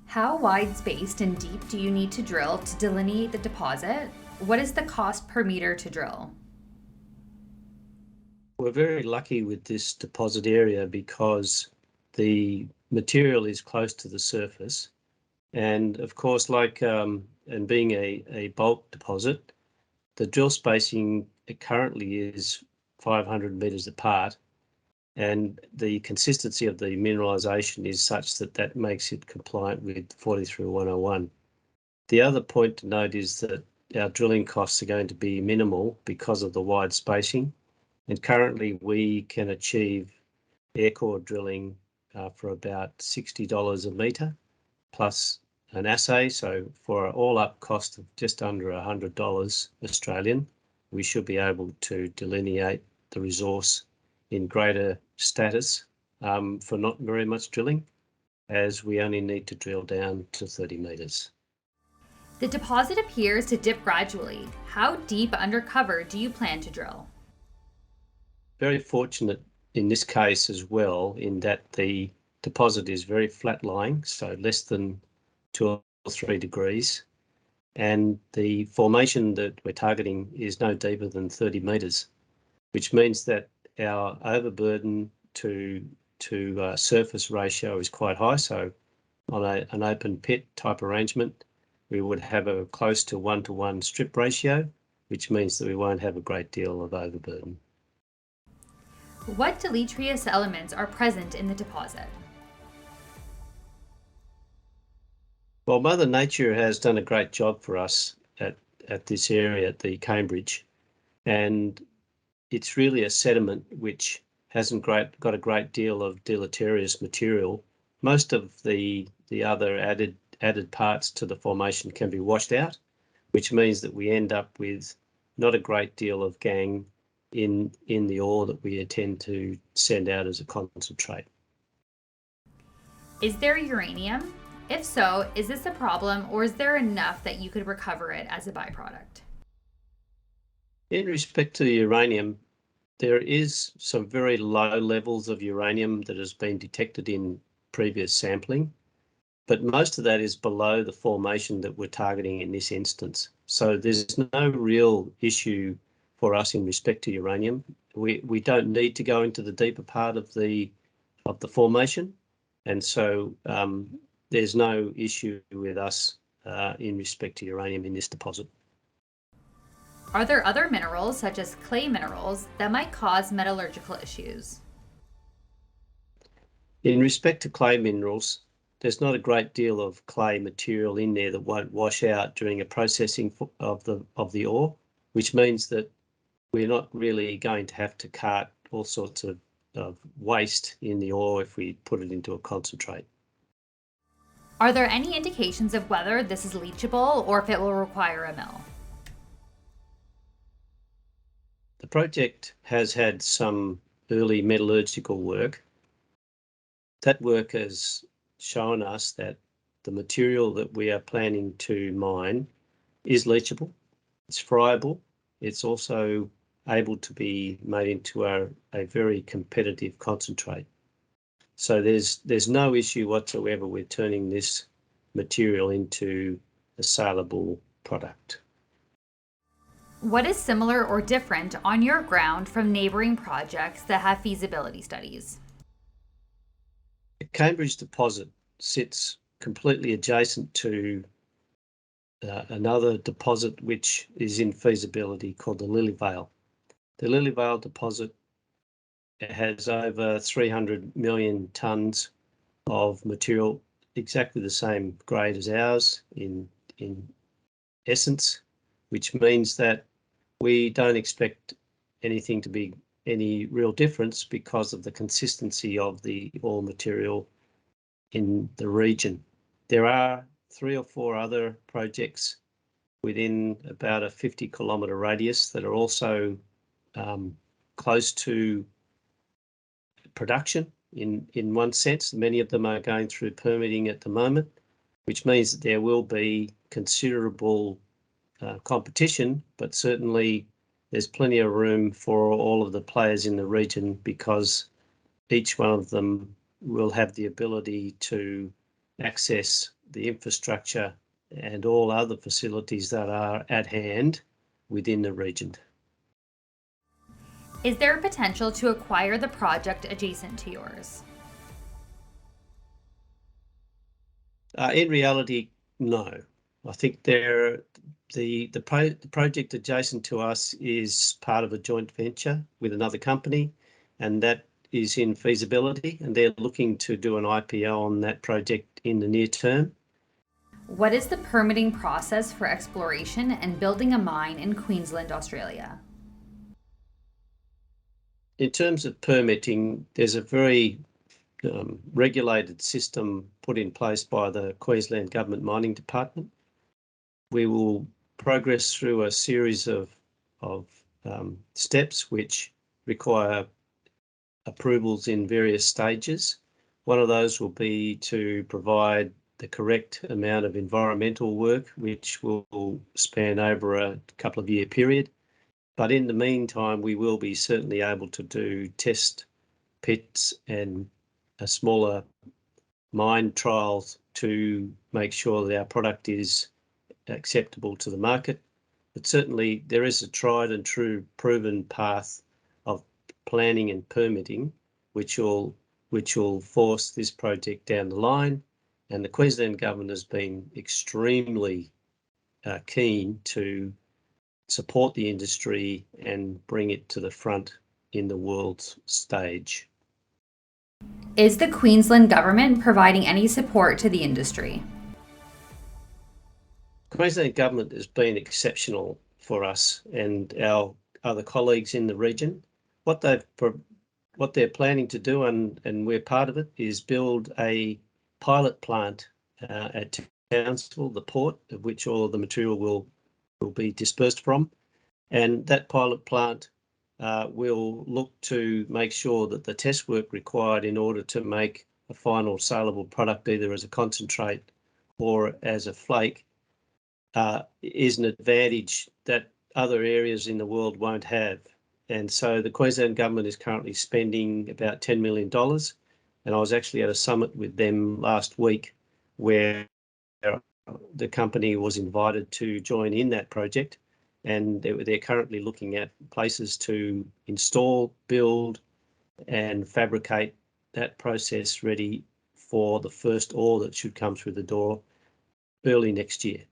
How wide-spaced and deep do you need to drill to delineate the deposit? What is the cost per meter to drill? We're very lucky with this deposit area because the material is close to the surface. And of course, and being a bulk deposit, the drill spacing currently is 500 metres apart. And the consistency of the mineralisation is such that that makes it compliant with 43-101. The other point to note is that our drilling costs are going to be minimal because of the wide spacing. And currently we can achieve air core drilling for about $60 a metre plus an assay. So for an all-up cost of just under $100 Australian, we should be able to delineate the resource in greater status for not very much drilling, as we only need to drill down to 30 metres. The deposit appears to dip gradually. How deep under cover do you plan to drill? Very fortunate in this case as well, in that the deposit is very flat lying, so less than 2 or 3 degrees, and the formation that we're targeting is no deeper than 30 metres, which means that our overburden to surface ratio is quite high. So on an open pit type arrangement, we would have a close to 1-to-1 strip ratio, which means that we won't have a great deal of overburden. What deleterious elements are present in the deposit? Well, Mother Nature has done a great job for us at this area, at the Cambridge, and it's really a sediment which hasn't got a great deal of deleterious material. Most of the other added parts to the formation can be washed out, which means that we end up with not a great deal of gangue in the ore that we intend to send out as a concentrate. Is there uranium? If so, is this a problem, or is there enough that you could recover it as a byproduct? In respect to the uranium, there is some very low levels of uranium that has been detected in previous sampling, but most of that is below the formation that we're targeting in this instance. So there's no real issue for us in respect to uranium. We don't need to go into the deeper part of the formation, and so there's no issue with us in respect to uranium in this deposit. Are there other minerals, such as clay minerals, that might cause metallurgical issues? In respect to clay minerals, there's not a great deal of clay material in there that won't wash out during a processing of the ore, which means that we're not really going to have to cart all sorts of waste in the ore if we put it into a concentrate. Are there any indications of whether this is leachable or if it will require a mill? The project has had some early metallurgical work. That work has shown us that the material that we are planning to mine is leachable, it's friable, it's also able to be made into a very competitive concentrate. So there's no issue whatsoever with turning this material into a saleable product. What is similar or different on your ground from neighboring projects that have feasibility studies? The Cambridge deposit sits completely adjacent to another deposit which is in feasibility called the Lilyvale. The Lilyvale deposit has over 300 million tonnes of material, exactly the same grade as ours in essence, which means that we don't expect anything to be any real difference because of the consistency of the ore material in the region. There are 3 or 4 other projects within about a 50-kilometre radius that are also close to production in one sense. Many of them are going through permitting at the moment, which means that there will be considerable competition, but certainly there's plenty of room for all of the players in the region because each one of them will have the ability to access the infrastructure and all other facilities that are at hand within the region. Is there a potential to acquire the project adjacent to yours? In reality, no. I think the project adjacent to us is part of a joint venture with another company, and that is in feasibility, and they're looking to do an IPO on that project in the near term. What is the permitting process for exploration and building a mine in Queensland, Australia? In terms of permitting, there's a very regulated system put in place by the Queensland Government Mining Department. We will progress through a series of steps which require approvals in various stages. One of those will be to provide the correct amount of environmental work, which will span over a couple of year period. But in the meantime, we will be certainly able to do test pits and a smaller mine trials to make sure that our product is acceptable to the market. But certainly there is a tried and true proven path of planning and permitting, which will force this project down the line. And the Queensland Government has been extremely keen to support the industry and bring it to the front in the world's stage. Is the Queensland Government providing any support to the industry? Queensland Government has been exceptional for us and our other colleagues in the region. What they're planning to do, and we're part of it, is build a pilot plant at Townsville, the port, of which all of the material will be dispersed from. And that pilot plant will look to make sure that the test work required in order to make a final saleable product, either as a concentrate or as a flake, is an advantage that other areas in the world won't have. And so the Queensland Government is currently spending about $10 million. And I was actually at a summit with them last week where the company was invited to join in that project. And they're currently looking at places to install, build, and fabricate that process ready for the first ore that should come through the door early next year.